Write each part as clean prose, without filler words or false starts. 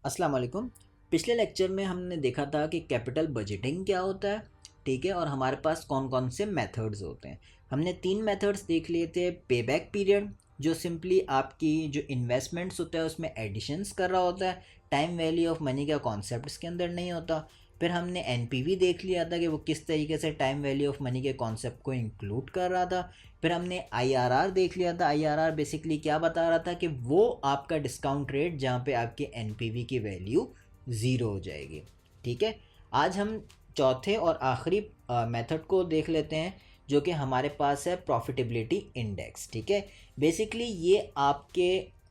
अस्सलाम वालेकुम। पिछले लेक्चर में हमने देखा था कि कैपिटल बजटिंग क्या होता है, ठीक है, और हमारे पास कौन कौन से मेथड्स होते हैं। हमने 3 मेथड्स देख लिए थे। पे बैक पीरियड, जो सिंपली आपकी जो इन्वेस्टमेंट्स होता है उसमें एडिशंस कर रहा होता है, टाइम वैल्यू ऑफ मनी का कॉन्सेप्ट इसके अंदर नहीं होता। फिर हमने एनपीवी देख लिया था कि वो किस तरीके से टाइम वैल्यू ऑफ मनी के कॉन्सेप्ट को इंक्लूड कर रहा था। फिर हमने आईआरआर देख लिया था। आईआरआर बेसिकली क्या बता रहा था कि वो आपका डिस्काउंट रेट जहाँ पे आपके एनपीवी की वैल्यू ज़ीरो हो जाएगी, ठीक है। आज हम चौथे और आखिरी मेथड को देख लेते हैं, जो कि हमारे पास है प्रॉफिटेबिलिटी इंडेक्स, ठीक है। बेसिकली ये आपके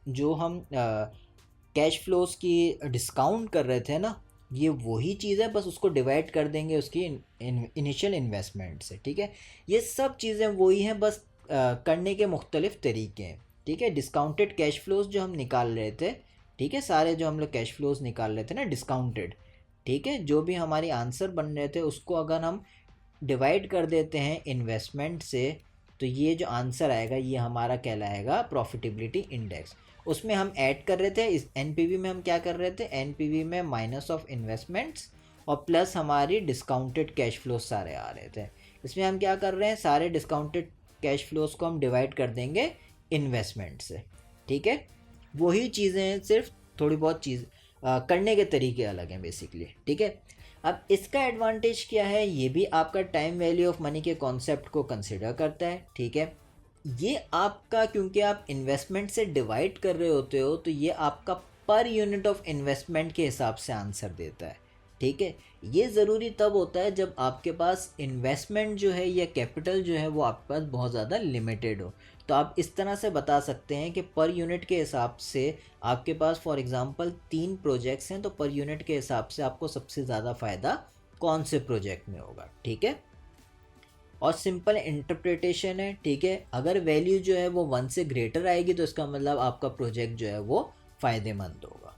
जो हम कैश फ्लोज की डिस्काउंट कर रहे थे ना, ये वही चीज़ है, बस उसको डिवाइड कर देंगे उसकी इनिशियल इन्वेस्टमेंट से, ठीक है। ये सब चीज़ें वही हैं, बस करने के मुख्तलिफ तरीके हैं, ठीक है। डिस्काउंटेड कैश फ्लोज जो हम निकाल रहे थे, ठीक है, सारे जो हम लोग कैश फ्लोज निकाल रहे थे ना डिस्काउंटेड, ठीक है, जो भी हमारी आंसर बन रहे थे उसको अगर हम डिवाइड कर देते हैं इन्वेस्टमेंट से, तो ये जो आंसर आएगा ये हमारा कहलाएगा प्रॉफिटेबिलिटी इंडेक्स। उसमें हम ऐड कर रहे थे, इस एनपीवी में हम क्या कर रहे थे, एनपीवी में माइनस ऑफ इन्वेस्टमेंट्स और प्लस हमारी डिस्काउंटेड कैश फ्लोज सारे आ रहे थे। इसमें हम क्या कर रहे हैं, सारे डिस्काउंटेड कैश फ्लोज को हम डिवाइड कर देंगे इन्वेस्टमेंट से, ठीक है। वही चीज़ें हैं, सिर्फ थोड़ी बहुत चीज़ करने के तरीके अलग हैं बेसिकली, ठीक है। अब इसका एडवांटेज क्या है, ये भी आपका टाइम वैल्यू ऑफ मनी के कॉन्सेप्ट को कंसिडर करता है, ठीक है। ये आपका, क्योंकि आप इन्वेस्टमेंट से डिवाइड कर रहे होते हो, तो ये आपका पर यूनिट ऑफ इन्वेस्टमेंट के हिसाब से आंसर देता है, ठीक है। ये ज़रूरी तब होता है जब आपके पास इन्वेस्टमेंट जो है या कैपिटल जो है वो आपके पास बहुत ज़्यादा लिमिटेड हो। तो आप इस तरह से बता सकते हैं कि पर यूनिट के हिसाब से आपके पास फॉर एग्ज़ाम्पल 3 प्रोजेक्ट्स हैं, तो पर यूनिट के हिसाब से आपको सबसे ज़्यादा फ़ायदा कौन से प्रोजेक्ट में होगा, ठीक है। और सिंपल इंटरप्रिटेशन है, ठीक है। अगर वैल्यू जो है वो 1 से ग्रेटर आएगी तो इसका मतलब आपका प्रोजेक्ट जो है वो फ़ायदेमंद होगा,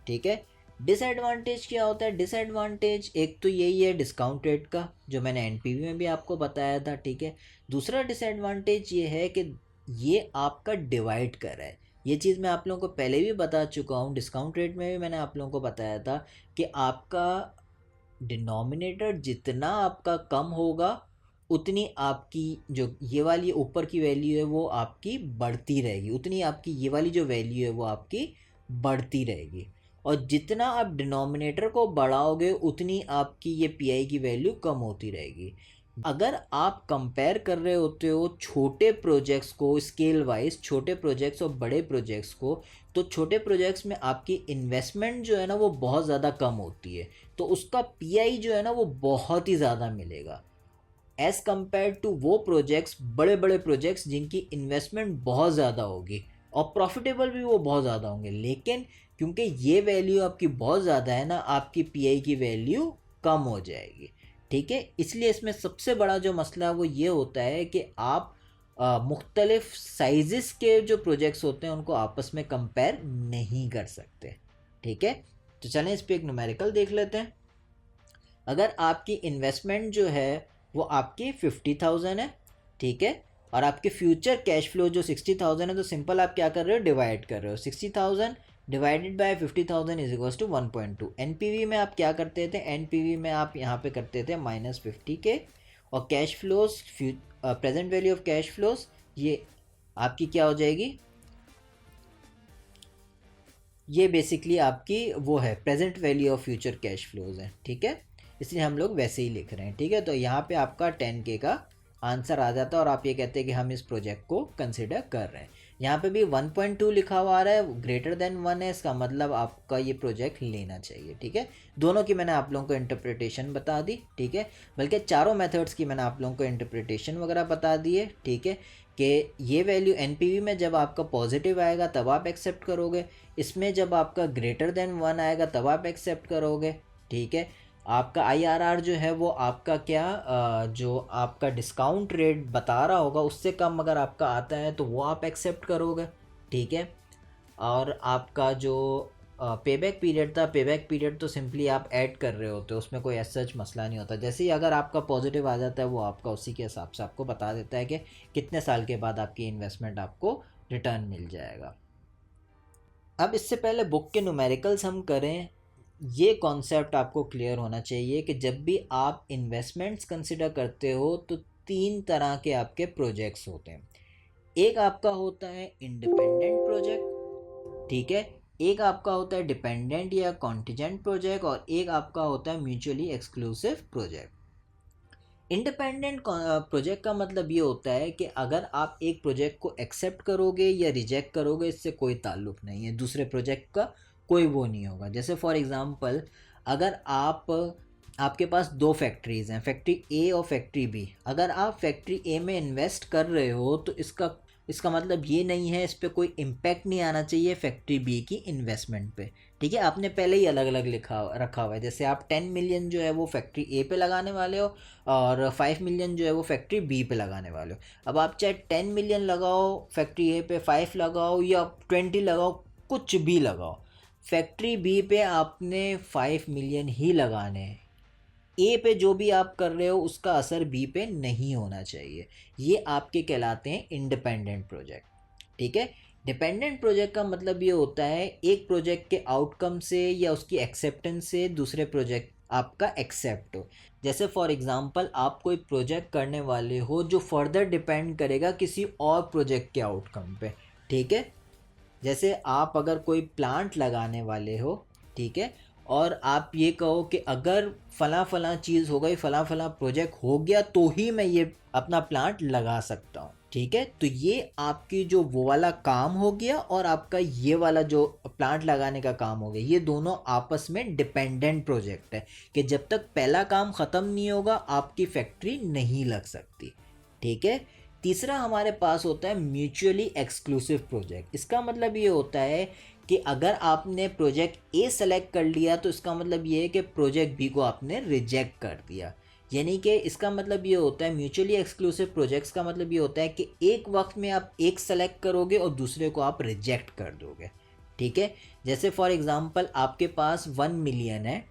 ठीक है। डिसएडवांटेज क्या होता है, डिसएडवांटेज एक तो यही है डिस्काउंट रेट का, जो मैंने एनपीवी में भी आपको बताया था, ठीक है। दूसरा डिसएडवांटेज ये है कि ये आपका डिवाइड कर रहा है। ये चीज़ मैं आप लोगों को पहले भी बता चुका हूँ, डिस्काउंट रेट में भी मैंने आप लोगों को बताया था कि आपका डिनोमिनेटर जितना आपका कम होगा, उतनी आपकी जो ये वाली ऊपर की वैल्यू है वो आपकी बढ़ती रहेगी, उतनी आपकी ये वाली जो वैल्यू है वो आपकी बढ़ती रहेगी। और जितना आप डिनोमिनेटर को बढ़ाओगे उतनी आपकी ये पीआई की वैल्यू कम होती रहेगी। अगर आप कंपेयर कर रहे होते हो छोटे प्रोजेक्ट्स को स्केल वाइज, छोटे प्रोजेक्ट्स और बड़े प्रोजेक्ट्स को, तो छोटे प्रोजेक्ट्स में आपकी इन्वेस्टमेंट जो है ना वो बहुत ज़्यादा कम होती है, तो उसका पीआई जो है ना वो बहुत ही ज़्यादा मिलेगा एज़ कम्पेयर टू वो प्रोजेक्ट्स, बड़े बड़े प्रोजेक्ट्स जिनकी इन्वेस्टमेंट बहुत ज़्यादा होगी और प्रॉफिटेबल भी वो बहुत ज़्यादा होंगे, लेकिन क्योंकि ये वैल्यू आपकी बहुत ज़्यादा है ना, आपकी पीआई की वैल्यू कम हो जाएगी, ठीक है। इसलिए इसमें सबसे बड़ा जो मसला है वो ये होता है कि आप मुख्तलिफ साइज़ के जो प्रोजेक्ट्स होते हैं उनको आपस में कंपेयर नहीं कर सकते, ठीक है। तो चलें इस पर एक न्यूमेरिकल देख लेते हैं। अगर आपकी इन्वेस्टमेंट जो है वो आपकी 50,000 है, ठीक है, और आपके फ्यूचर कैश फ्लो जो 60,000 है, तो सिंपल आप क्या कर रहे हो, डिवाइड कर रहे हो। 60,000 divided by 50,000 is equals to 1.2। NPV में आप क्या करते थे, एनपीवी में आप यहाँ पे करते थे -50 के, और cash flows present value of cash flows ये आपकी क्या हो जाएगी, ये बेसिकली आपकी वो है present value of future cash flows है, ठीक है। इसलिए हम लोग वैसे ही लिख रहे हैं, ठीक है। तो यहाँ पे आपका 10K का आंसर आ जाता है और आप ये कहते हैं कि हम इस प्रोजेक्ट को कंसिडर कर रहे हैं। यहाँ पे भी 1.2 लिखा हुआ आ रहा है, ग्रेटर देन 1 है, इसका मतलब आपका ये प्रोजेक्ट लेना चाहिए, ठीक है। दोनों की मैंने आप लोगों को इंटरप्रिटेशन बता दी, ठीक है, बल्कि चारों मेथड्स की मैंने आप लोगों को इंटरप्रिटेशन वगैरह बता दी है, ठीक है, कि ये वैल्यू एनपीवी में जब आपका पॉजिटिव आएगा तब आप एक्सेप्ट करोगे, इसमें जब आपका ग्रेटर देन 1 आएगा तब आप एक्सेप्ट करोगे, ठीक है। आपका आईआरआर जो है वो आपका क्या जो आपका डिस्काउंट रेट बता रहा होगा उससे कम अगर आपका आता है तो वो आप एक्सेप्ट करोगे, ठीक है। और आपका जो पेबैक पीरियड था, पेबैक पीरियड तो सिंपली आप ऐड कर रहे होते हो, उसमें कोई ऐसा सच मसला नहीं होता। जैसे ही अगर आपका पॉजिटिव आ जाता है वो आपका उसी के हिसाब से आपको बता देता है कि कितने साल के बाद आपकी इन्वेस्टमेंट आपको रिटर्न मिल जाएगा। अब इससे पहले बुक के न्यूमेरिकल्स हम करें, ये कॉन्सेप्ट आपको क्लियर होना चाहिए कि जब भी आप इन्वेस्टमेंट्स कंसिडर करते हो तो तीन तरह के आपके प्रोजेक्ट्स होते हैं। एक आपका होता है इंडिपेंडेंट प्रोजेक्ट, ठीक है, एक आपका होता है डिपेंडेंट या कॉन्टिजेंट प्रोजेक्ट, और एक आपका होता है mutually exclusive project. Independent project का मतलब ये होता है कि अगर आप एक प्रोजेक्ट को एक्सेप्ट करोगे या रिजेक्ट करोगे, इससे कोई ताल्लुक नहीं है, दूसरे प्रोजेक्ट का कोई वो नहीं होगा। जैसे फॉर एग्ज़ाम्पल, अगर आपके पास दो फैक्ट्रीज़ हैं, फैक्ट्री ए और फैक्ट्री बी, अगर आप फैक्ट्री ए में इन्वेस्ट कर रहे हो तो इसका मतलब ये नहीं है, इस पर कोई इम्पैक्ट नहीं आना चाहिए फैक्ट्री बी की इन्वेस्टमेंट पे, ठीक है। आपने पहले ही अलग अलग रखा हुआ है, जैसे आप 10 मिलियन जो है वो फैक्ट्री ए पे लगाने वाले हो और 5 मिलियन जो है वो फैक्ट्री बी पे लगाने वाले हो। अब आप चाहे 10 मिलियन लगाओ फैक्ट्री ए पे, 5 लगाओ या 20 लगाओ, कुछ भी लगाओ, फैक्ट्री बी पे आपने 5 मिलियन ही लगाने हैं। ए पे जो भी आप कर रहे हो उसका असर बी पे नहीं होना चाहिए। ये आपके कहलाते हैं इंडिपेंडेंट प्रोजेक्ट, ठीक है। डिपेंडेंट प्रोजेक्ट का मतलब ये होता है एक प्रोजेक्ट के आउटकम से या उसकी एक्सेप्टेंस से दूसरे प्रोजेक्ट आपका एक्सेप्ट हो। जैसे फॉर एग्जांपल, आप कोई प्रोजेक्ट करने वाले हो जो फर्दर डिपेंड करेगा किसी और प्रोजेक्ट के आउटकम पे, ठीक है। जैसे आप अगर कोई प्लांट लगाने वाले हो, ठीक है, और आप ये कहो कि अगर फ़लाँ फ़लाँ चीज़ हो गई, फ़लाँ फ़लाँ प्रोजेक्ट हो गया तो ही मैं ये अपना प्लांट लगा सकता हूँ, ठीक है। तो ये आपकी जो वो वाला काम हो गया और आपका ये वाला जो प्लांट लगाने का काम हो गया, ये दोनों आपस में डिपेंडेंट प्रोजेक्ट है कि जब तक पहला काम ख़त्म नहीं होगा आपकी फैक्ट्री नहीं लग सकती, ठीक है। तीसरा हमारे पास होता है म्यूचुअली एक्सक्लूसिव प्रोजेक्ट। इसका मतलब ये होता है कि अगर आपने प्रोजेक्ट ए सेलेक्ट कर लिया तो इसका मतलब ये है कि प्रोजेक्ट बी को आपने रिजेक्ट कर दिया। यानी कि इसका मतलब ये होता है, म्यूचुअली एक्सक्लूसिव प्रोजेक्ट्स का मतलब ये होता है कि एक वक्त में आप एक सेलेक्ट करोगे और दूसरे को आप रिजेक्ट कर दोगे, ठीक है। जैसे फॉर एग्जांपल, आपके पास 1 मिलियन है,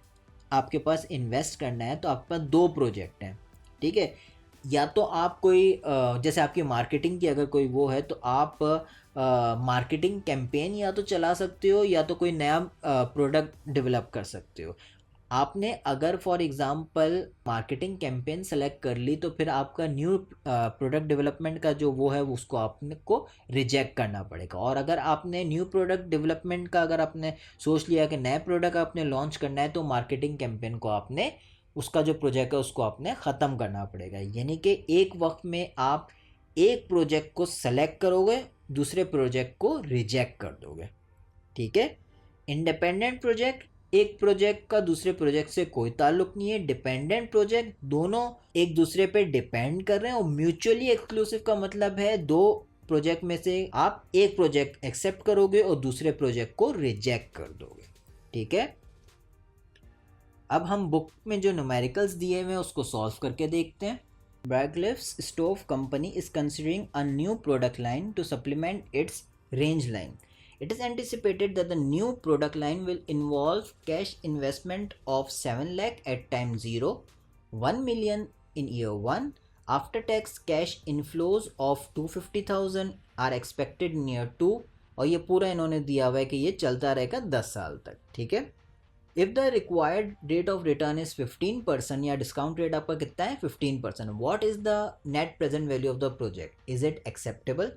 आपके पास इन्वेस्ट करना है, तो आपके पास दो प्रोजेक्ट हैं, ठीक है। या तो आप कोई जैसे आपकी मार्केटिंग की अगर कोई वो है तो आप मार्केटिंग कैंपेन या तो चला सकते हो या तो कोई नया प्रोडक्ट डेवलप कर सकते हो। आपने अगर for example marketing campaign select कर ली तो फिर आपका न्यू प्रोडक्ट डेवलपमेंट का जो वो है उसको आपने को रिजेक्ट करना पड़ेगा। और अगर आपने न्यू प्रोडक्ट डेवलपमेंट का अगर आपने सोच लिया कि नया प्रोडक्ट आपने लॉन्च करना है तो मार्केटिंग कैंपेन को आपने उसका जो प्रोजेक्ट है उसको आपने ख़त्म करना पड़ेगा। यानी कि एक वक्त में आप एक प्रोजेक्ट को सेलेक्ट करोगे, दूसरे प्रोजेक्ट को रिजेक्ट कर दोगे, ठीक है। इंडिपेंडेंट प्रोजेक्ट, एक प्रोजेक्ट का दूसरे प्रोजेक्ट से कोई ताल्लुक नहीं है। डिपेंडेंट प्रोजेक्ट, दोनों एक दूसरे पे डिपेंड कर रहे हैं। और म्यूचुअली एक्सक्लूसिव का मतलब है दो प्रोजेक्ट में से आप एक प्रोजेक्ट एक्सेप्ट करोगे और दूसरे प्रोजेक्ट को रिजेक्ट कर दोगे, ठीक है। अब हम बुक में जो न्यूमेरिकल्स दिए हुए हैं उसको सॉल्व करके देखते हैं। Bradcliff's stove company is considering a new product line to supplement its range line. It is anticipated that the new product line will involve cash investment of 7 lakh at time 0, 1 million in year 1. After tax cash inflows of 250,000 are expected in year 2. और ये पूरा इन्होंने दिया हुआ है कि ये चलता रहेगा 10 साल तक, ठीक है। If the required rate of return is 15% या डिस्काउंट रेट आपका कितना है 15%, what is the net present value of the project, is it acceptable,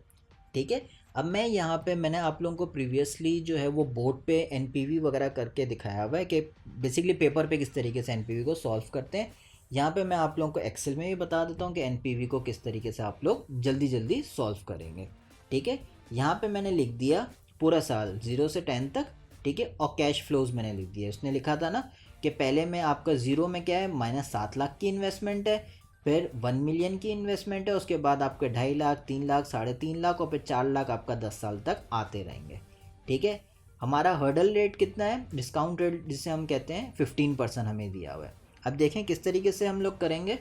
ठीक है। अब मैं यहाँ पे मैंने आप लोगों को प्रीवियसली जो है वो बोर्ड पे एनपीवी वगैरह करके दिखाया हुआ है कि बेसिकली पेपर पे किस तरीके से एनपीवी को सॉल्व करते हैं। यहाँ पे मैं आप लोगों को एक्सेल में भी बता देता हूँ कि एनपीवी को किस तरीके से आप लोग जल्दी जल्दी सॉल्व करेंगे, ठीक है। यहाँ पे मैंने लिख दिया पूरा साल 0 से 10 तक, ठीक है, और कैश फ्लोज मैंने लिख दिया। उसने लिखा था ना कि पहले में आपका 0 में क्या है, -7 लाख की इन्वेस्टमेंट है, फिर 1 मिलियन की इन्वेस्टमेंट है, उसके बाद आपके 2.5 लाख, 3 लाख, 3.5 लाख और फिर 4 लाख आपका 10 साल तक आते रहेंगे, ठीक है। हमारा हर्डल रेट कितना है, डिस्काउंट रेट जिसे हम कहते हैं 15% हमें दिया हुआ है। अब देखें किस तरीके से हम लोग करेंगे,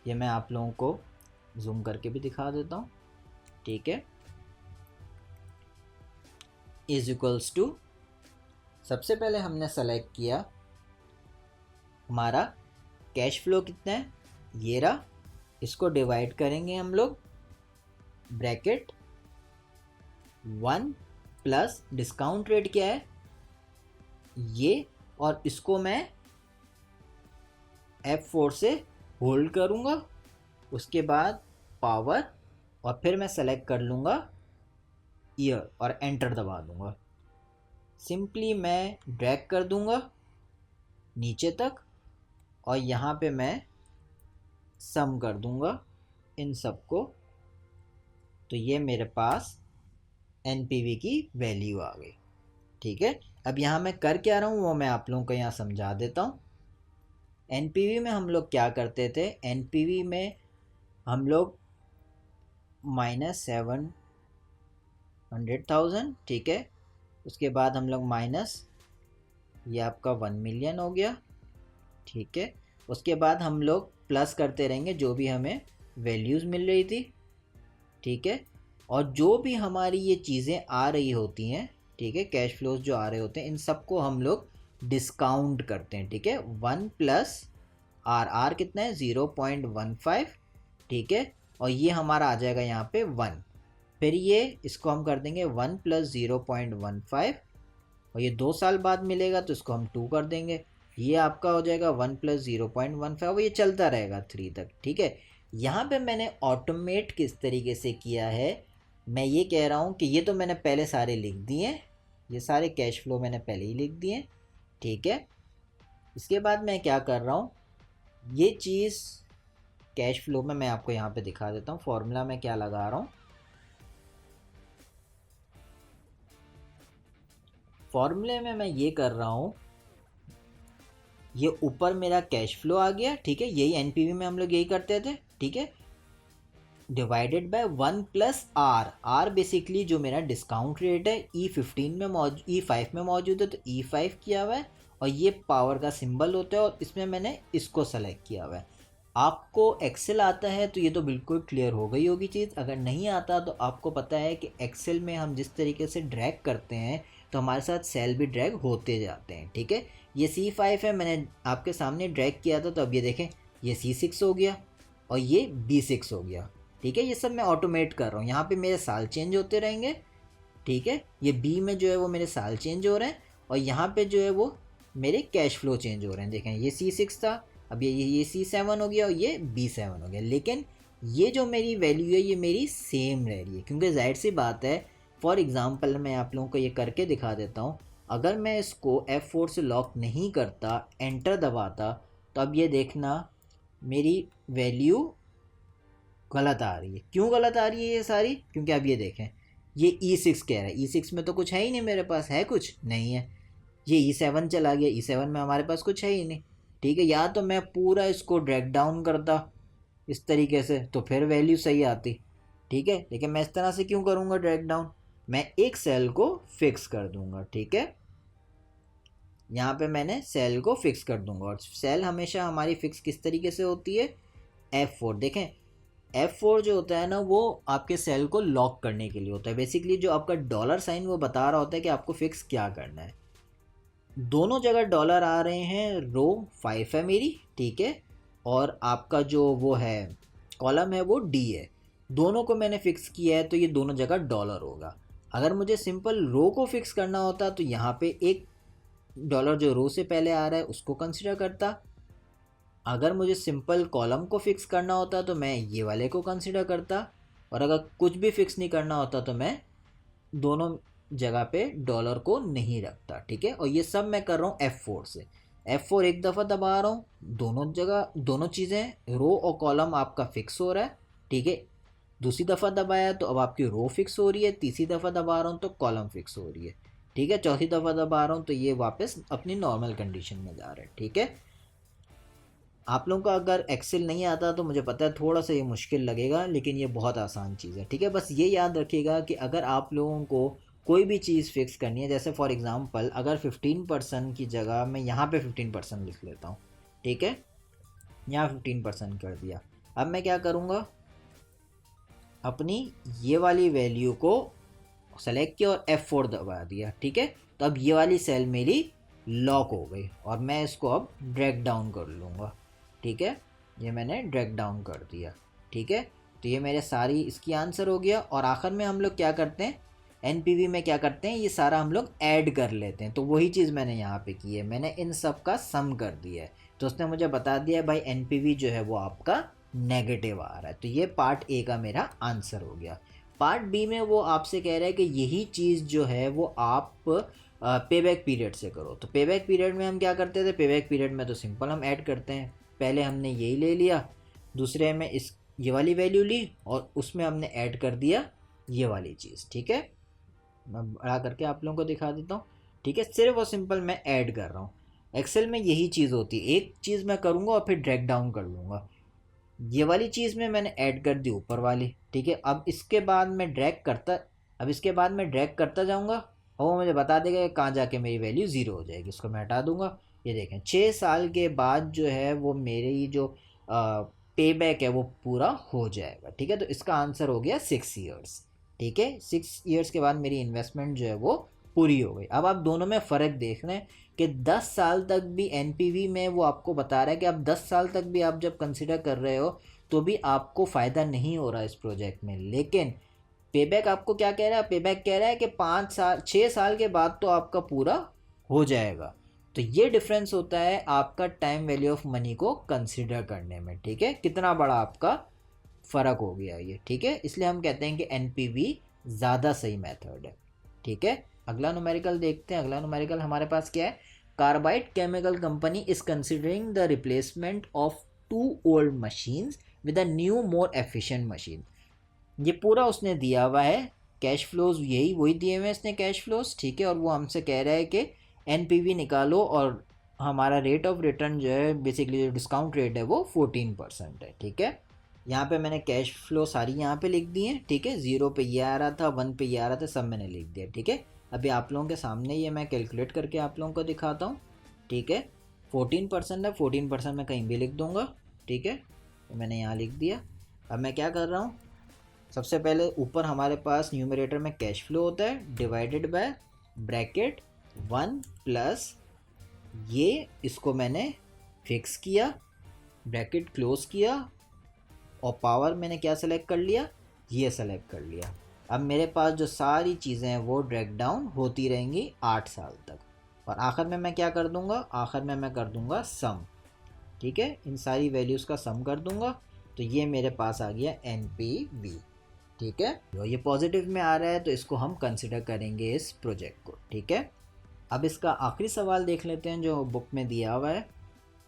ये मैं आप लोगों को जूम करके भी दिखा देता हूँ, ठीक है। इज इक्वल्स टू, सबसे पहले हमने सेलेक्ट किया हमारा कैश फ्लो कितना है, ये रहा, इसको डिवाइड करेंगे हम लोग ब्रैकेट 1 प्लस डिस्काउंट रेट क्या है ये, और इसको मैं F4 से होल्ड करूँगा, उसके बाद पावर, और फिर मैं सेलेक्ट कर लूँगा ईयर और एंटर दबा दूँगा। सिंपली मैं ड्रैग कर दूँगा नीचे तक और यहाँ पे मैं सम कर दूँगा इन सबको, तो ये मेरे पास NPV की वैल्यू आ गई। ठीक है, अब यहाँ मैं कर क्या रहा हूँ वो मैं आप लोगों को यहाँ समझा देता हूँ। NPV में हम लोग क्या करते थे, NPV में हम लोग -700,000, ठीक है, उसके बाद हम लोग माइनस, ये आपका 1 मिलियन हो गया, ठीक है, उसके बाद हम लोग प्लस करते रहेंगे जो भी हमें वैल्यूज़ मिल रही थी, ठीक है, और जो भी हमारी ये चीज़ें आ रही होती हैं, ठीक है, कैश फ्लोज जो आ रहे होते हैं इन सबको हम लोग डिस्काउंट करते हैं। ठीक है, 1 प्लस आर कितना है 0.15, ठीक है, और ये हमारा आ जाएगा यहाँ पे 1, फिर ये इसको हम कर देंगे 1 प्लस 0.15, और ये 2 साल बाद मिलेगा तो इसको हम 2 कर देंगे, ये आपका हो जाएगा 1 प्लस 0.15, और ये चलता रहेगा 3 तक। ठीक है, यहाँ पे मैंने ऑटोमेट किस तरीके से किया है, मैं ये कह रहा हूँ कि ये तो मैंने पहले सारे लिख दिए, ये सारे कैश फ्लो मैंने पहले ही लिख दिए, ठीक है, इसके बाद मैं क्या कर रहा हूँ, ये चीज़ कैश फ्लो में मैं आपको यहाँ पे दिखा देता हूँ, फॉर्मूला में क्या लगा रहा हूँ। फॉर्मूले में मैं ये कर रहा हूँ, ये ऊपर मेरा कैश फ्लो आ गया, ठीक है, यही एनपीवी में हम लोग यही करते थे, ठीक है, divided by 1 plus R basically जो मेरा डिस्काउंट रेट है E15 में E5 में मौजूद है तो E5 किया हुआ है, और ये पावर का सिंबल होता है और इसमें मैंने इसको सेलेक्ट किया हुआ है। आपको एक्सेल आता है तो ये तो बिल्कुल क्लियर हो गई होगी चीज़, अगर नहीं आता तो आपको पता है कि एक्सेल में हम जिस तरीके से ड्रैग करते हैं तो हमारे साथ सेल भी ड्रैग होते जाते हैं। ठीक है, ये C5 है, मैंने आपके सामने ड्रैग किया था तो अब ये देखें ये C6 हो गया और ये B6 हो गया। ठीक है, ये सब मैं ऑटोमेट कर रहा हूँ, यहाँ पे मेरे साल चेंज होते रहेंगे। ठीक है, ये बी में जो है वो मेरे साल चेंज हो रहे हैं और यहाँ पे जो है वो मेरे कैश फ्लो चेंज हो रहे हैं। देखें ये C6 था, अब ये C7 हो गया और ये B7 हो गया, लेकिन ये जो मेरी वैल्यू है ये मेरी सेम रह रही है, क्योंकि जाहिर सी बात है। फॉर एग्ज़ाम्पल मैं आप लोगों को ये करके दिखा देता हूँ, अगर मैं इसको F4 से लॉक नहीं करता, एंटर दबाता, तो अब ये देखना मेरी वैल्यू गलत आ रही है। क्यों गलत आ रही है ये सारी, क्योंकि अब ये देखें ये E6 कह रहा है, E6 में तो कुछ है ही नहीं, मेरे पास है कुछ नहीं है, ये E7 चला गया, E7 में हमारे पास कुछ है ही नहीं। ठीक है, या तो मैं पूरा इसको ड्रैग डाउन करता इस तरीके से तो फिर वैल्यू सही आती। ठीक है, लेकिन मैं इस तरह से क्यों करूँगा ड्रैग डाउन, मैं एक सेल को फिक्स कर दूंगा। ठीक है, यहाँ पे मैंने सेल को फिक्स कर दूंगा, और सेल हमेशा हमारी फिक्स किस तरीके से होती है, F4। देखें F4 जो होता है ना वो आपके सेल को लॉक करने के लिए होता है, बेसिकली जो आपका डॉलर साइन वो बता रहा होता है कि आपको फिक्स क्या करना है। दोनों जगह डॉलर आ रहे हैं, रो 5 है मेरी, ठीक है, और आपका जो वो है कॉलम है वो D है, दोनों को मैंने फिक्स किया है तो ये दोनों जगह डॉलर होगा। अगर मुझे सिंपल रो को फिक्स करना होता तो यहाँ पे एक डॉलर जो रो से पहले आ रहा है उसको कंसिडर करता, अगर मुझे सिंपल कॉलम को फिक्स करना होता तो मैं ये वाले को कंसिडर करता, और अगर कुछ भी फिक्स नहीं करना होता तो मैं दोनों जगह पे डॉलर को नहीं रखता। ठीक है, और ये सब मैं कर रहा हूँ F4 से। F4 एक दफ़ा दबा रहा हूँ, दोनों जगह दोनों चीज़ें रो और कॉलम आपका फिक्स हो रहा है। ठीक है, दूसरी दफ़ा दबाया तो अब आपकी रो फिक्स हो रही है, तीसरी दफ़ा दबा रहा हूँ तो कॉलम फिक्स हो रही है। ठीक है, चौथी दफ़ा दबा रहा हूँ तो ये वापस अपनी नॉर्मल कंडीशन में जा रहा है। ठीक है, आप लोगों को अगर एक्सेल नहीं आता तो मुझे पता है थोड़ा सा ये मुश्किल लगेगा, लेकिन ये बहुत आसान चीज़ है। ठीक है, बस ये याद रखिएगा कि अगर आप लोगों को कोई भी चीज़ फिक्स करनी है, जैसे फॉर एग्ज़ाम्पल अगर 15% की जगह मैं यहाँ पे 15% लिख लेता हूँ, ठीक है, यहाँ 15% कर दिया, अब मैं क्या करूँगा, अपनी ये वाली वैल्यू को सेलेक्ट किया और F4 दबा दिया। ठीक है, तो अब ये वाली सेल मेरी लॉक हो गई और मैं इसको अब ड्रैग डाउन कर लूँगा। ठीक है, ये मैंने ड्रैग डाउन कर दिया। ठीक है, तो ये मेरे सारी इसकी आंसर हो गया, और आखिर में हम लोग क्या करते हैं, एनपीवी में क्या करते हैं, ये सारा हम लोग ऐड कर लेते हैं। तो वही चीज़ मैंने यहाँ पे की है, मैंने इन सब का सम कर दिया है। तो उसने मुझे बता दिया भाई एनपीवी जो है वो आपका नेगेटिव आ रहा है। तो ये पार्ट ए का मेरा आंसर हो गया। पार्ट बी में वो आपसे कह रहा है कि यही चीज़ जो है वो आप पे बैक पीरियड से करो। तो पे बैक पीरियड में हम क्या करते थे, पे बैक पीरियड में तो सिंपल हम ऐड करते हैं। पहले हमने यही ले लिया, दूसरे में ये वाली वैल्यू ली और उसमें हमने ऐड कर दिया ये वाली चीज़। ठीक है, मैं बड़ा करके आप लोगों को दिखा देता हूँ। ठीक है, सिर्फ और सिंपल मैं ऐड कर रहा हूँ। एक्सेल में यही चीज़ होती है, एक चीज़ मैं करूँगा और फिर ड्रैग डाउन कर लूँगा। ये वाली चीज़ में मैंने ऐड कर दी ऊपर वाली। ठीक है, अब इसके बाद मैं ड्रैग करता जाऊँगा और वो मुझे बता देगा कि कहाँ जाके मेरी वैल्यू ज़ीरो हो जाएगी। इसको मैं हटा दूँगा। ये देखें 6 साल के बाद जो है वो मेरी जो पे बैक है वो पूरा हो जाएगा। ठीक है, तो इसका आंसर हो गया 6 ईयर्स। ठीक है, 6 ईयर्स के बाद मेरी इन्वेस्टमेंट जो है वो पूरी हो गई। अब आप दोनों में फ़र्क देख रहे हैं कि 10 साल तक भी एनपीवी में वो आपको बता रहा है कि आप 10 साल तक भी आप जब कंसिडर कर रहे हो तो भी आपको फ़ायदा नहीं हो रहा इस प्रोजेक्ट में। लेकिन पेबैक आपको क्या कह रहा है, पेबैक कह रहा है कि 5 साल 6 साल के बाद तो आपका पूरा हो जाएगा। तो ये डिफरेंस होता है आपका टाइम वैल्यू ऑफ मनी को कंसिडर करने में। ठीक है, कितना बड़ा आपका फ़र्क हो गया ये। ठीक है, इसलिए हम कहते हैं कि एनपीवी ज़्यादा सही मेथड है। ठीक है, अगला न्यूमेरिकल देखते हैं। अगला न्यूमेरिकल हमारे पास क्या है, carbide chemical company is considering the replacement of 2 old machines with a new more efficient machine. ये पूरा उसने दिया हुआ है, कैश फ्लोज यही वही दिए हुए हैं इसने कैश फ्लोज। ठीक है, और वो हमसे कह रहा है कि एनपीवी निकालो और हमारा रेट ऑफ रिटर्न जो है बेसिकली जो डिस्काउंट रेट है वो 14% है। ठीक है, यहाँ पे मैंने कैश फ्लो सारी यहाँ पे लिख दी है। ठीक है, 0 पे ये आ रहा था, 1 पे ये आ रहा था, सब मैंने लिख दिया। ठीक है, अभी आप लोगों के सामने ये मैं कैलकुलेट करके आप लोगों को दिखाता हूँ। ठीक है, 14% है, 14% मैं कहीं भी लिख दूँगा। ठीक है, तो मैंने यहाँ लिख दिया। अब मैं क्या कर रहा हूँ, सबसे पहले ऊपर हमारे पास न्यूमरेटर में कैश फ्लो होता है डिवाइडेड बाय ब्रैकेट 1 प्लस ये, इसको मैंने फिक्स किया, ब्रैकेट क्लोज किया और पावर मैंने क्या सेलेक्ट कर लिया, ये सेलेक्ट कर लिया। अब मेरे पास जो सारी चीज़ें हैं वो ड्रैग डाउन होती रहेंगी 8 साल तक। और आखिर में मैं क्या कर दूंगा, आखिर में मैं कर दूंगा सम। ठीक है, इन सारी वैल्यूज़ का सम कर दूंगा। तो ये मेरे पास आ गया एनपीवी। ठीक है, और ये पॉजिटिव में आ रहा है तो इसको हम कंसिडर करेंगे इस प्रोजेक्ट को। ठीक है, अब इसका आखिरी सवाल देख लेते हैं जो बुक में दिया हुआ है।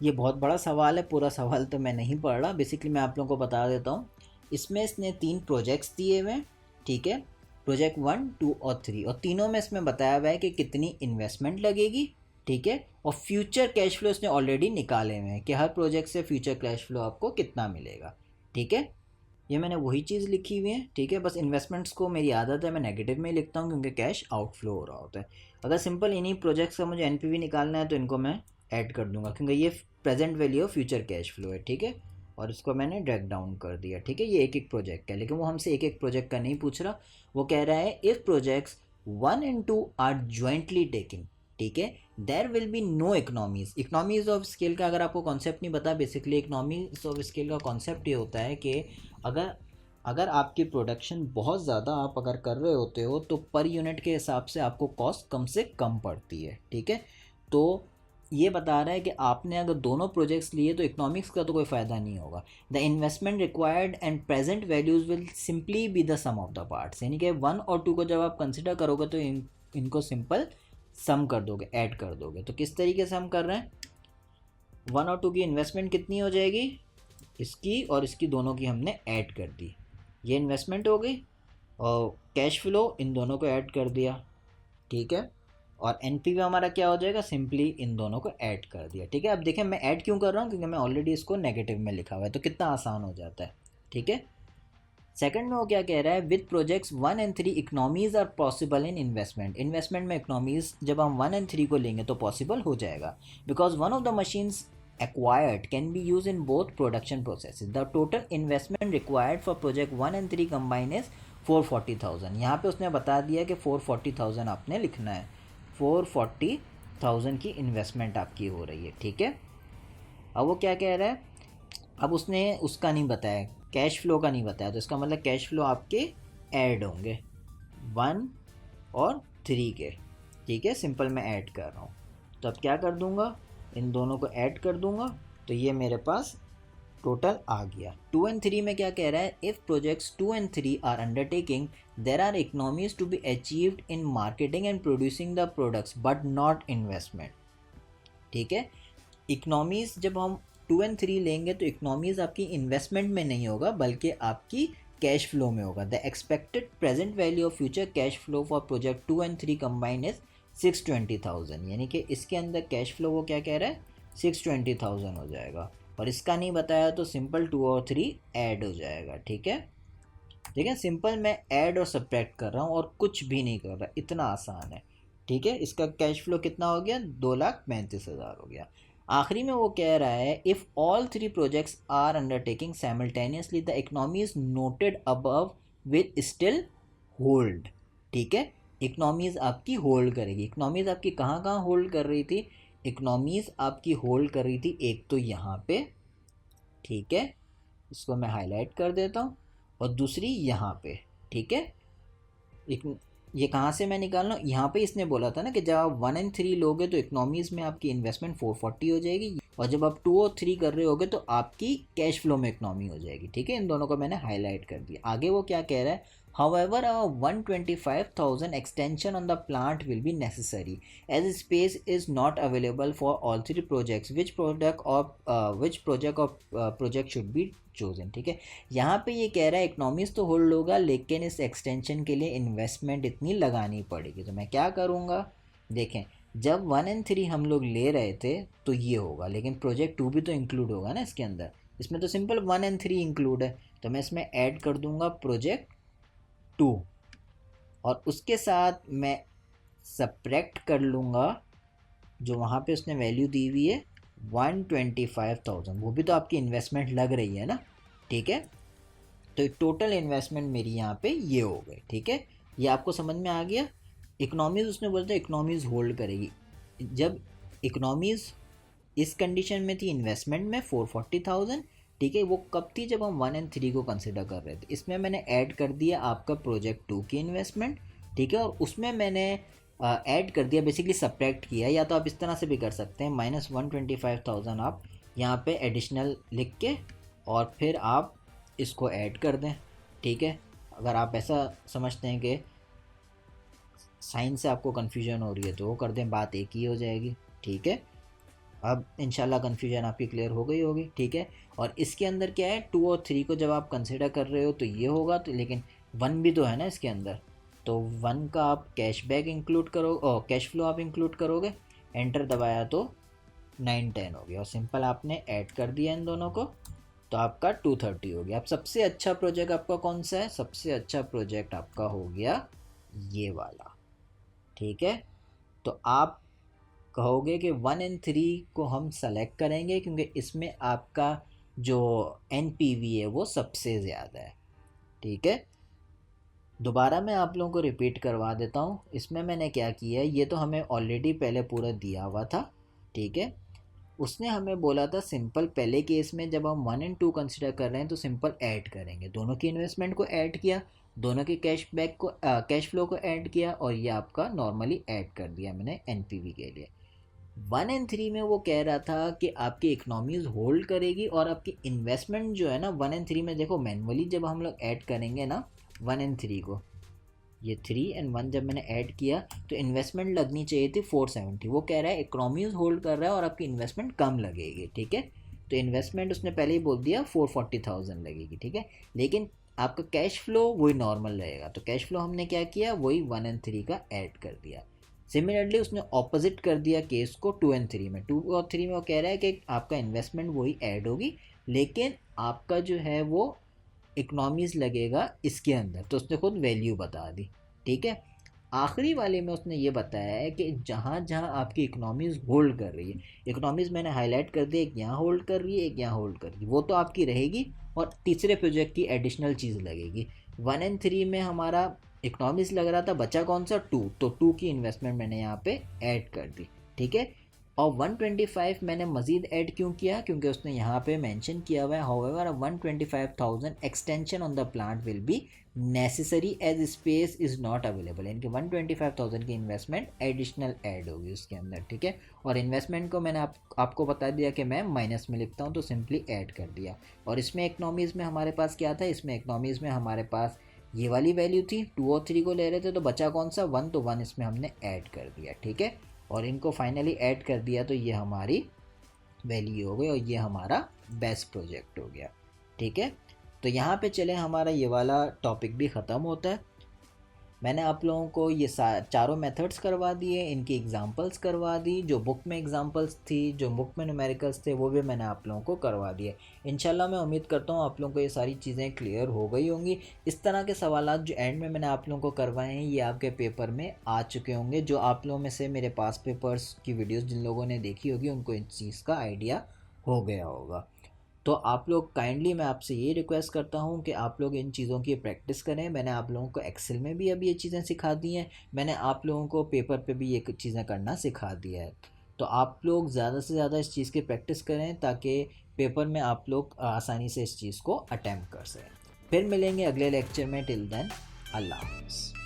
ये बहुत बड़ा सवाल है, पूरा सवाल तो मैं नहीं पढ़ रहा, बेसिकली मैं आप लोगों को बता देता हूँ। इसमें इसने 3 प्रोजेक्ट्स दिए हुए हैं। ठीक है, प्रोजेक्ट 1, 2 और 3, और तीनों में इसमें बताया हुआ है कि कितनी इन्वेस्टमेंट लगेगी। ठीक है, और फ्यूचर कैश फ्लो इसने ऑलरेडी निकाले हुए हैं कि हर प्रोजेक्ट से फ्यूचर कैश फ्लो आपको कितना मिलेगा। ठीक है, ये मैंने वही चीज़ लिखी हुई है। ठीक है, बस इन्वेस्टमेंट्स को मेरी आदत है मैं नेगेटिव में ही लिखता हूँ क्योंकि कैश आउटफ्लो हो रहा होता है। अगर सिंपल इन्हीं प्रोजेक्ट्स का मुझे एनपीवी निकालना है तो इनको मैं ऐड कर दूंगा क्योंकि ये present value of future cash flow है। ठीक है, और इसको मैंने ड्रैग डाउन कर दिया। ठीक है, ये एक एक प्रोजेक्ट है, लेकिन वो हमसे एक एक प्रोजेक्ट का नहीं पूछ रहा। वो कह रहा है if projects 1 and 2 are jointly taking, ठीक है, there will be no economies. Economies of scale का अगर आपको कॉन्सेप्ट नहीं पता, बेसिकली इकोनॉमीज ऑफ स्केल का कॉन्सेप्ट ये होता है कि अगर अगर आपकी प्रोडक्शन बहुत ज़्यादा आप अगर कर रहे होते हो तो पर यूनिट के हिसाब से आपको कॉस्ट कम से कम पड़ती है। ठीक है, तो ये बता रहा है कि आपने अगर दोनों प्रोजेक्ट्स लिए तो इकोनॉमिक्स का तो कोई फ़ायदा नहीं होगा। The investment required and present values will simply be the sum of the parts. यानी कि 1 और 2 को जब आप कंसिडर करोगे तो इनको सिंपल सम कर दोगे, ऐड कर दोगे। तो किस तरीके से हम कर रहे हैं, 1 और 2 की इन्वेस्टमेंट कितनी हो जाएगी, इसकी और इसकी दोनों की हमने ऐड कर दी, ये इन्वेस्टमेंट हो गई, और कैश फ्लो इन दोनों को ऐड कर दिया। ठीक है, और एनपीवी हमारा क्या हो जाएगा, सिंपली इन दोनों को ऐड कर दिया। ठीक है, अब देखें मैं ऐड क्यों कर रहा हूँ, क्योंकि मैं ऑलरेडी इसको नेगेटिव में लिखा हुआ है तो कितना आसान हो जाता है। ठीक है, सेकंड में वो क्या कह रहा है, with projects 1 and 3 economies are possible in investment. Investment में इकोनॉमीज जब हम 1 and 3 को लेंगे तो पॉसिबल हो जाएगा, because one of the machines acquired can be used in both production processes. The total investment required for project 1 and 3 combined is 440,000। यहाँ पे उसने बता दिया कि 440,000 आपने लिखना है, 440,000 की इन्वेस्टमेंट आपकी हो रही है। ठीक है, अब वो क्या कह रहा है, अब उसने उसका नहीं बताया, कैश फ्लो का नहीं बताया, तो इसका मतलब कैश फ्लो आपके ऐड होंगे 1 और 3 के, ठीक है। सिंपल मैं ऐड कर रहा हूँ, तो अब क्या कर दूंगा, इन दोनों को ऐड कर दूंगा, तो ये मेरे पास टोटल आ गया। 2 एंड 3 में क्या कह रहा है, if projects 2 and 3 are undertaking there are economies to be achieved in marketing and producing the products but not investment, ठीक है। इकोनॉमीज़ जब हम 2 एंड 3 लेंगे तो इकोनॉमीज़ आपकी इन्वेस्टमेंट में नहीं होगा बल्कि आपकी कैश फ्लो में होगा। The expected present value of future cash flow for project 2 and 3 combine is 620,000, यानी कि इसके अंदर कैश फ्लो वो क्या कह रहा है, 620,000 हो जाएगा। और इसका नहीं बताया तो सिंपल 2 और 3 ऐड हो जाएगा, ठीक है। ठीक है, सिंपल मैं ऐड और सब्ट्रैक्ट कर रहा हूँ और कुछ भी नहीं कर रहा, इतना आसान है, ठीक है। इसका कैश फ्लो कितना हो गया, 2,35,000 हो गया। आखिरी में वो कह रहा है if all 3 projects are undertaking simultaneously the economy is noted above with still hold, ठीक है। इकोनॉमीज़ आपकी होल्ड करेगी। इकोनॉमीज़ आपकी कहाँ कहाँ होल्ड कर रही थी, इकोनॉमीज़ आपकी होल्ड कर रही थी एक तो यहाँ पे, ठीक है, इसको मैं हाईलाइट कर देता हूँ, और दूसरी यहाँ पे, ठीक है। ये कहाँ से मैं निकाल रहा हूँ, यहाँ पे इसने बोला था ना कि जब आप 1 एंड 3 लोगे तो इकोनॉमीज़ में आपकी इन्वेस्टमेंट 440 हो जाएगी, और जब आप 2 और 3 कर रहे होगे तो आपकी कैश फ्लो में इकोनॉमी हो जाएगी, ठीक है। इन दोनों को मैंने हाईलाइट कर दिया। आगे वो क्या कह रहा है, However, a 125,000 extension on the plant will be necessary as space is not available for all 3 projects. Which project should be chosen, ठीक है। यहाँ पे ये कह रहा है इकोनॉमीज तो होल्ड होगा लेकिन इस एक्सटेंशन के लिए इन्वेस्टमेंट इतनी लगानी पड़ेगी। तो मैं क्या करूँगा, देखें, जब 1 एंड 3 हम लोग ले रहे थे तो ये होगा, लेकिन प्रोजेक्ट 2 भी तो इंक्लूड होगा ना इसके अंदर। इसमें तो सिंपल 1 एंड 3 इंक्लूड है, तो मैं इसमें ऐड कर दूंगा प्रोजेक्ट 2, और उसके साथ मैं सब्ट्रैक्ट कर लूँगा जो वहाँ पे उसने वैल्यू दी हुई है 125,000, वो भी तो आपकी इन्वेस्टमेंट लग रही है ना, ठीक है। तो टोटल इन्वेस्टमेंट मेरी यहाँ पे ये हो गई, ठीक है। ये आपको समझ में आ गया। इकोनॉमीज़ उसने बोलता है इकोनॉमीज़ होल्ड करेगी। जब इकोनॉमीज़ इस कंडीशन में थी इन्वेस्टमेंट में 440,000, ठीक है, वो कब थी, जब हम 1 एंड 3 को कंसिडर कर रहे थे। इसमें मैंने ऐड कर दिया आपका प्रोजेक्ट 2 की इन्वेस्टमेंट, ठीक है, और उसमें मैंने ऐड कर दिया, बेसिकली सब्ट्रैक्ट किया, या तो आप इस तरह से भी कर सकते हैं, -125,000 आप यहाँ पे एडिशनल लिख के और फिर आप इसको ऐड कर दें, ठीक है। अगर आप ऐसा समझते हैं कि साइन से आपको कन्फ्यूजन हो रही है तो वो कर दें, बात एक ही हो जाएगी, ठीक है। अब इंशाल्लाह कन्फ्यूजन आपकी क्लियर हो गई होगी, ठीक है। और इसके अंदर क्या है, 2 और 3 को जब आप कंसिडर कर रहे हो तो ये होगा, तो लेकिन 1 भी तो है ना इसके अंदर, तो 1 का आप कैशबैक इंक्लूड करो और कैश फ्लो आप इंक्लूड करोगे, एंटर दबाया तो 910 हो गया, और सिंपल आपने ऐड कर दिया इन दोनों को, तो आपका 230 हो गया। अब सबसे अच्छा प्रोजेक्ट आपका कौन सा है, सबसे अच्छा प्रोजेक्ट आपका हो गया ये वाला, ठीक है। तो आप कहोगे कि 1 एंड 3 को हम सेलेक्ट करेंगे क्योंकि इसमें आपका जो NPV है वो सबसे ज़्यादा है, ठीक है। दोबारा मैं आप लोगों को रिपीट करवा देता हूँ। इसमें मैंने क्या किया है, ये तो हमें ऑलरेडी पहले पूरा दिया हुआ था, ठीक है। उसने हमें बोला था सिंपल पहले केस में जब हम 1 एंड 2 कंसिडर कर रहे हैं तो सिंपल ऐड करेंगे, दोनों की इन्वेस्टमेंट को ऐड किया, दोनों के कैश फ्लो को ऐड किया, और ये आपका नॉर्मली ऐड कर दिया मैंने NPV के लिए। 1 एंड 3 में वो कह रहा था कि आपकी इकोनॉमीज होल्ड करेगी और आपकी इन्वेस्टमेंट जो है ना 1 एंड 3 में, देखो मैनुअली जब हम लोग ऐड करेंगे ना 1 एंड 3 को, ये 3 एंड 1 जब मैंने ऐड किया तो इन्वेस्टमेंट लगनी चाहिए थी 470, वो कह रहा है इकोनॉमीज होल्ड कर रहा है और आपकी इन्वेस्टमेंट कम लगेगी, ठीक है। तो इन्वेस्टमेंट उसने पहले ही बोल दिया 440,000 लगेगी, ठीक है, लेकिन आपका कैश फ्लो वही नॉर्मल रहेगा, तो कैश फ्लो हमने क्या किया, वही 1 एंड 3 का ऐड कर दिया। सिमिलरली उसने ऑपोजिट कर दिया केस को 2 एंड 3 में। 2 और 3 में वो कह रहा है कि आपका इन्वेस्टमेंट वही ऐड होगी लेकिन आपका जो है वो इकोनॉमीज़ लगेगा इसके अंदर, तो उसने खुद वैल्यू बता दी, ठीक है। आखिरी वाले में उसने ये बताया है कि जहाँ जहाँ आपकी इकोनॉमीज़ होल्ड कर रही है, इकोनॉमीज़ मैंने हाईलाइट कर दिया, एक यहाँ होल्ड कर रही है एक यहाँ होल्ड कर रही है, वो तो आपकी रहेगी, और तीसरे प्रोजेक्ट की एडिशनल चीज़ लगेगी। 1 एंड 3 में हमारा इकोनॉमिक्स लग रहा था, बचा कौन सा 2, तो 2 की इन्वेस्टमेंट मैंने यहाँ पे ऐड कर दी, ठीक है। और 125 मैंने मज़ीद ऐड क्यों किया, क्योंकि उसने यहाँ पे मेंशन किया हुआ है however 125,000 extension on the plant will be necessary as space is not available, यानी कि 125,000 की इन्वेस्टमेंट एडिशनल ऐड होगी उसके अंदर, ठीक है। और इन्वेस्टमेंट को मैंने आपको बता दिया कि मैं माइनस में लिखता हूँ, तो सिंपली ऐड कर दिया। और इसमें इकनॉमीज़ में हमारे पास क्या था, इसमें इकनॉमीज़ में हमारे पास ये वाली वैल्यू थी, 2 और 3 को ले रहे थे, तो बचा कौन सा 1, तो 1 इसमें हमने ऐड कर दिया, ठीक है। और इनको फाइनली ऐड कर दिया, तो ये हमारी वैल्यू हो गई और ये हमारा बेस्ट प्रोजेक्ट हो गया, ठीक है। तो यहाँ पे चले हमारा ये वाला टॉपिक भी ख़त्म होता है। मैंने आप लोगों को ये चारों मेथड्स करवा दिए, इनकी एग्जांपल्स करवा दी, जो बुक में एग्जांपल्स थी, जो बुक में न्यूमेरिकल्स थे, वो भी मैंने आप लोगों को करवा दिए। इंशाल्लाह मैं उम्मीद करता हूँ आप लोगों को ये सारी चीज़ें क्लियर हो गई होंगी। इस तरह के सवाल जो एंड में मैंने आप लोगों को करवाए हैं, ये आपके पेपर में आ चुके होंगे। जो आप लोगों में से मेरे पास पेपर्स की वीडियोज़ जिन लोगों ने देखी होगी, उनको इन चीज़ का आइडिया हो गया होगा। तो आप लोग काइंडली, मैं आपसे ये रिक्वेस्ट करता हूँ कि आप लोग इन चीज़ों की प्रैक्टिस करें। मैंने आप लोगों को एक्सेल में भी अभी ये चीज़ें सिखा दी हैं, मैंने आप लोगों को पेपर पे भी ये चीज़ें करना सिखा दिया है। तो आप लोग ज़्यादा से ज़्यादा इस चीज़ की प्रैक्टिस करें ताकि पेपर में आप लोग आसानी से इस चीज़ को अटैम्प्ट कर सकें। फिर मिलेंगे अगले लेक्चर में। टिल देन, अल्लाह हाफ़िज़।